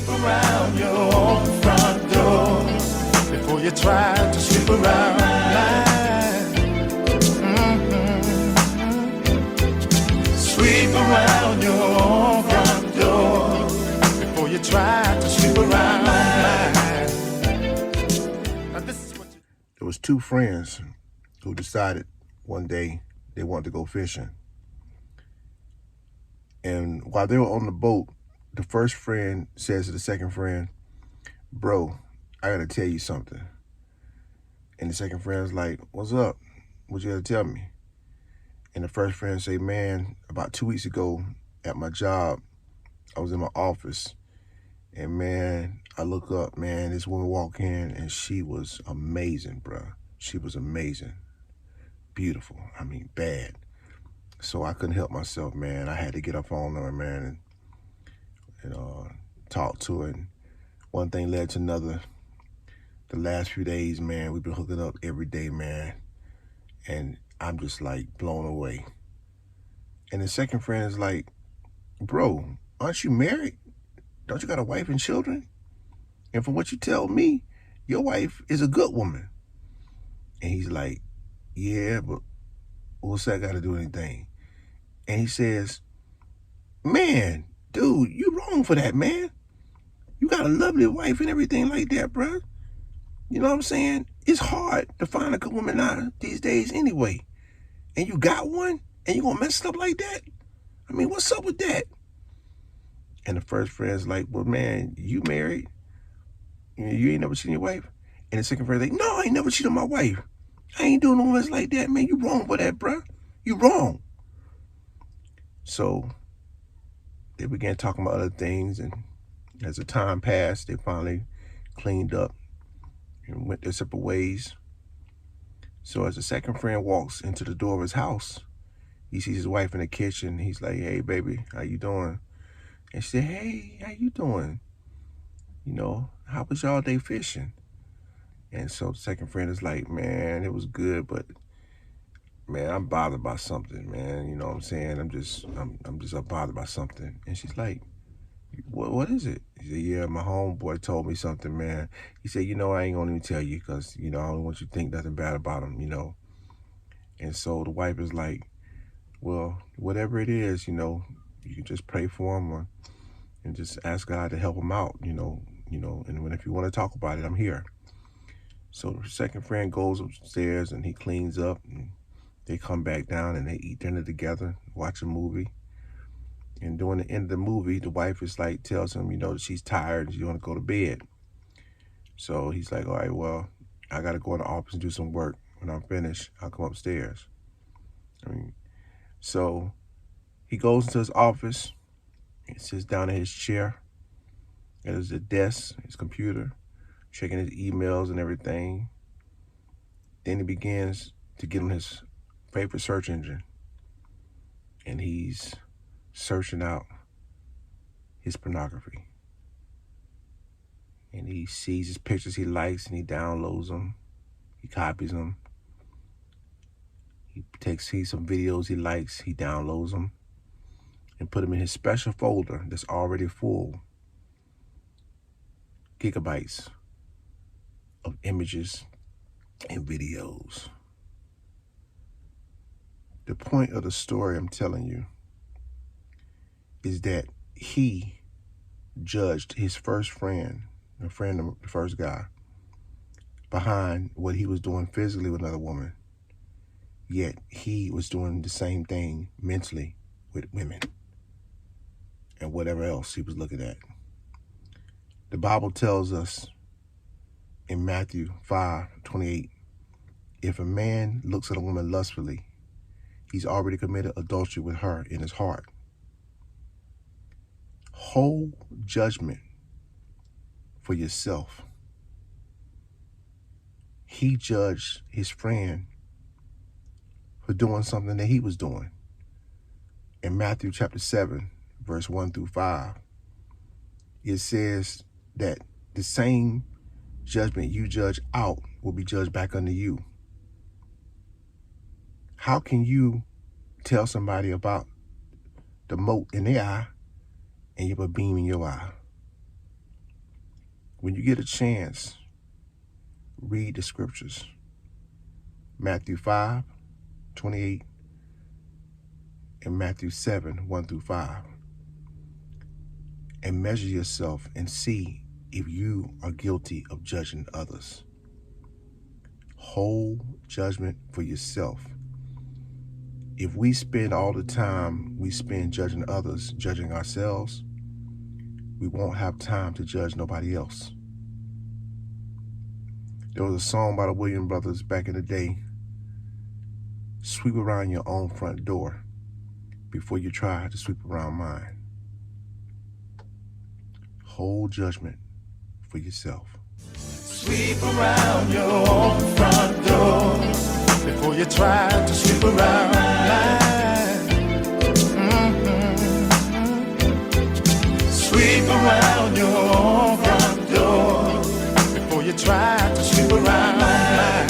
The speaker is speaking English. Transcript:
Sweep around your own front door before you try to sweep around mine. Sweep around your own front door before you try to sweep around mine. Now this is what you... There was two friends who decided one day they wanted to go fishing. And while they were on the boat, the first friend says to the second friend, "Bro, I gotta tell you something." And the second friend's like, "What's up? What you gotta tell me?" And the first friend say, "Man, about 2 weeks ago at my job, I was in my office, and man, I look up, man, this woman walked in, and she was amazing, bro. She was amazing. Beautiful. I mean, bad. So I couldn't help myself, man. I had to get up on her, man, and talk to her. And one thing led to another. The last few days, man, we've been hooking up every day, man. And I'm just like blown away." And the second friend is like, "Bro, aren't you married? Don't you got a wife and children? And from what you tell me, your wife is a good woman." And he's like, "Yeah, but what's that got to do with anything?" And he says, "Man, dude, you wrong for that, man. You got a lovely wife and everything like that, bro. You know what I'm saying? It's hard to find a good woman now these days anyway. And you got one, and you gonna mess it up like that? I mean, what's up with that?" And the first friend's like, "Well, man, you married? You ain't never seen your wife?" And the second friend's like, "No, I ain't never cheated on my wife. I ain't doing no mess like that, man. You wrong for that, bro. You wrong." So they began talking about other things, and as the time passed, they finally cleaned up and went their separate ways. So as the second friend walks into the door of his house, he sees his wife in the kitchen. He's like, "Hey, baby, how you doing?" And she said, "Hey, how you doing? You know, how was y'all day fishing?" And so the second friend is like, "Man, it was good, but man, I'm bothered by something, man. You know what I'm saying? I'm just bothered by something." And she's like, What is it?" He said, "Yeah, my homeboy told me something, man." He said, "I ain't gonna even tell you because, I don't want you to think nothing bad about him. And so the wife is like, "Well, whatever it is, you can just pray for him and just ask God to help him out, and if you want to talk about it, I'm here." So the second friend goes upstairs and he cleans up, and they come back down and they eat dinner together, watch a movie. And during the end of the movie, the wife is like, tells him, that she's tired and she want to go to bed. So he's like, "All right, well, I got to go in the office and do some work. When I'm finished, I'll come upstairs." So he goes into his office, he sits down in his chair, and there's a desk, his computer, checking his emails and everything. Then he begins to get on his favorite search engine, and he's searching out his pornography. And he sees his pictures he likes and he downloads them. He copies them. He sees some videos he likes, he downloads them and put them in his special folder that's already full. Gigabytes of images and videos. The point of the story I'm telling you is that he judged his first friend, the first guy, behind what he was doing physically with another woman. Yet he was doing the same thing mentally with women and whatever else he was looking at. The Bible tells us in Matthew 5:28, if a man looks at a woman lustfully, he's already committed adultery with her in his heart. Hold judgment for yourself. He judged his friend for doing something that he was doing. In Matthew chapter 7, verse 1-5, it says that the same judgment you judge out will be judged back unto you. How can you tell somebody about the mote in their eye and you have a beam in your eye? When you get a chance, read the scriptures. Matthew 5:28 and Matthew 7:1-5. And measure yourself and see if you are guilty of judging others. Hold judgment for yourself. If we spend all the time we spend judging others, judging ourselves, we won't have time to judge nobody else. There was a song by the Williams Brothers back in the day. Sweep around your own front door before you try to sweep around mine. Hold judgment for yourself. Sweep around your own front door before you try to sweep around mine. Sweep around your own front door before you try to sweep around mine.